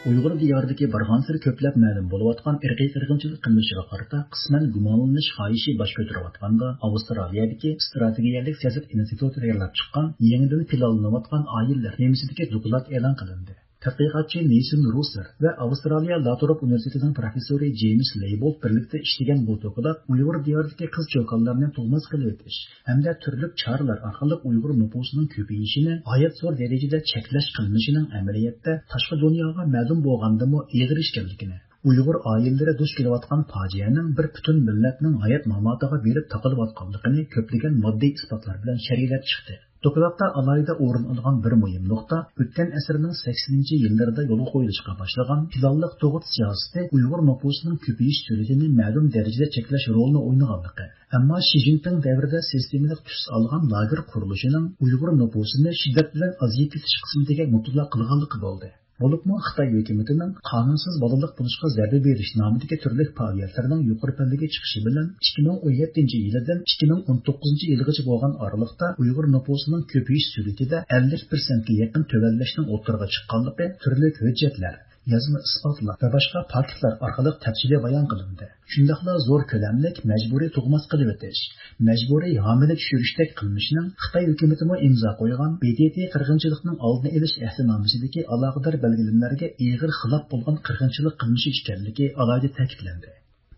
Uyg'ur diyoridagi barg'ansir ko'plab ma'lum bo'layotgan irqiy qirg'inchilik qilmishiga qarata qisman gumonlanish xohishi bosh ko'tarayotganda Avstraliyadagi strategiyalik siyosat instituti tayyorlab chiqqan yangidan planlanayotgan oyillar temasidagi doklad e'lon qilindi. Tadqiqotchi Neson Russer va Avstraliya Latrobe universitetining professori James Leibold birlikda ishlagan bu doklad Uyg'ur diyoridagi qiz-cho'konlarni tug'mas qilib o'tish hamda turli choralar orqali Uyg'ur nufusining ko'payishini g'oyat zo'r darajada cheklash qilmishining amaliyotda tashqi dunyoga ma'lum bo'lgandimi eg'ir ishkanligini, Uyg'ur oilalari duch kelayotgan fojianing bir butun millatning hayot mamotiga berib taqalayotganligini ko'plagan moddiy isbotlar bilan sharhlab chiqdi. Dokladda alayda o'rin olgan bir muhim nuqta o'tgan asrning 80-yillarida yo'lga qo'yilishga boshlagan planliq tug'ut siyosati Uyg'ur nufusining ko'payish sur'atini ma'lum darajada cheklash rolini o'ynaganligi. Ammo Shi Jinping davrida sistemalik tus olgan lager qurilishining Uyg'ur nufusini shiddat bilan aziyat etish qismatiga mutlaq qilganligi bo'ldi. Bo'libmi Xitoy hukumatining qonunsiz bolalik bo'lishga zarba berish nomidagi turli faoliyatlarning yuqori pallaga chiqishi bilan 2017-yildan 2019-yilgacha bo'lgan oralikda Uyg'ur nufusining ko'payish sur'atida 50% ga yaqin tövallashning o'tirg'a chiqqanligi turli hujjatlar, yozma isbotlar va boshqa faktlar orqali tafsiliy bayon qilindi. Shundaqla zo'r ko'lamlik majburiy tug'mas qilib o'tish, majburiy homila tushirishdek qilmishning Xitoy hukumatiga imzo qo'ygan BTT qirg'inchilikning oldini olish ahdnomasidagi aloqador belgilanmalarga ig'ir xilof bo'lgan qirg'inchilik qilmishi ekanligi alohida ta'kidlandi.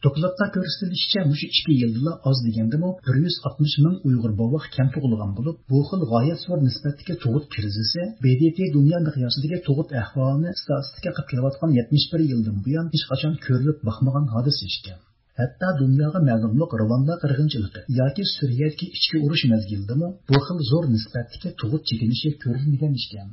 Dokladda ko'rsatilishicha, mush 2 yilda oz degandimi 160 ming Uyg'ur boboq kam tug'ilgan bo'lib, bu xil g'oyat zo'r nisbatdagi tug'ut krizisi BDP dunyo miqyosidagi tug'ut ahvolini statistika qilib kelayotgan 71 yildan buyon hech qachon ko'rilib boqmagan hodisa ekan. Hatto dunyoga ma'lumlik Rwanda qirg'inchiligi yoki Suriyadagi ichki urush mezgilidami bu xil zo'r nisbatdagi tug'ut chekinishi ko'rilmagan ekan.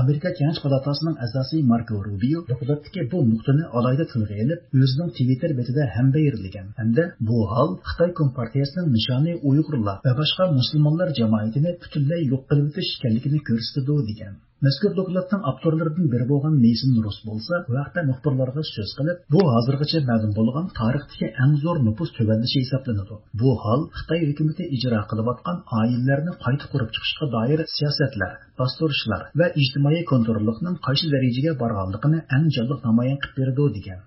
Amerika Kengash palatasining a'zosi Marko Rubio dokumentdagi bu nuqtani alohida tilga olib, o'zining Twitter betida ham berilgan. Hamda bu hol Xitoy Kompartiyasining nishoni Uyg'urlar va boshqa musulmonlar jamoatini butunlay yo'q qilib o'tish ekanligini ko'rsatdi degan. Mazkur dokumentning avtorlaridan biri bo'lgan Neson Rus bo'lsa, vaqtda muxbirlarga so'z qilib, bu hozirgacha ma'lum bo'lgan tarixdagi eng zo'r nufus tubanlishi hisoblanadi. Bu hol Xitoy hukumati ijro qilayotgan oilalarni qayta qurib chiqishga doir siyosatlar, bostirishlar va ijtimoiy kontrollikning qaysi darajaga borganligini eng jonliq namoyon qilib berdi degan.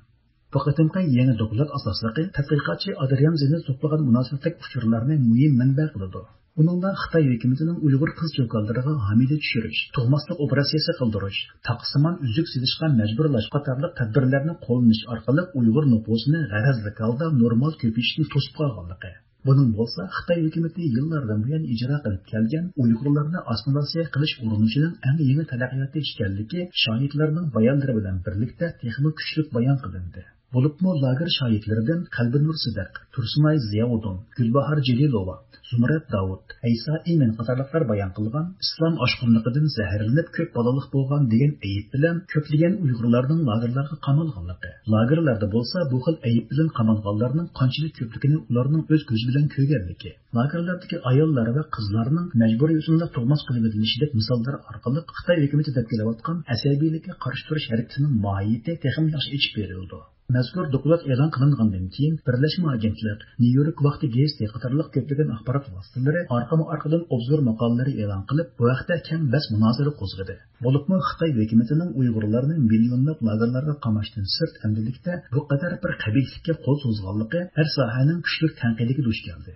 Bu qatimqi yangi dokument asosliqi tadqiqotchi Adrian Zenit to'plagan munosabatlik uchurlarni muhim manba qiladi. Buningda Xitoy hukumatining Uyg'ur qiz-cho'konlariga homiylik tushirish, tug'maslik operatsiyasi qildirish, taqsimon uzuk silishga majburlash qatorliq tadbirlarni qo'llanish orqali Uyg'ur nufusini g'arazli holda normal ko'payishni to'sib qo'yganligi. Buning bo'lsa Xitoy hukumati yillardan buyon ijro qilib kelgan Uyg'urlarni assimilyatsiya qilish urinishining eng yangi taraqqiyoti ekanligi shohidlarning bayonlari bilan birlikda texnik kuchli bayon qilindi. Bo'libmi lager shohidlaridan Qalbinur Siddiq, Tursunay Ziyovuddin, Gulbahor Jalilova, Zumrat Davud, Aysa Imin qatorliqlar bayon qilgan islom oshqunligidan zaharlanib ko'p bolalik bo'lgan degan ayib bilan ko'plagan Uyg'urlarning lagerlarga qamalganligi. Lagerlarda bo'lsa bu xil ayib bilan qamalganlarning qanchalik ko'pligini ularning o'z ko'zi bilan ko'rganligi. Lagerlardagi ayollar va qizlarning majburiy o'simlik tug'mas qilib o'tilishidek misollar orqali Xitoy hukumati deb kelayotgan asabiylikka qarshi turish harakatining mohiyati texnik yaxshi ichib berildi. Mazkur dokument e'lon qilingandan keyin Birlashma Agentlik, New York vaqti gazeti qatorliq ko'plagan axborot vositalari orqama-orqadan obzor maqolalari e'lon qilib, bu vaqtda keng bas munozara qo'zg'adi. Bo'libmi Xitoy hukumatining Uyg'urlarni millionlab lagerlarga qamashdan sirt endilikda bu qadar bir qabiihlikka qo'l so'zganligi har sohaning kuchli tanqidiga duch keldi.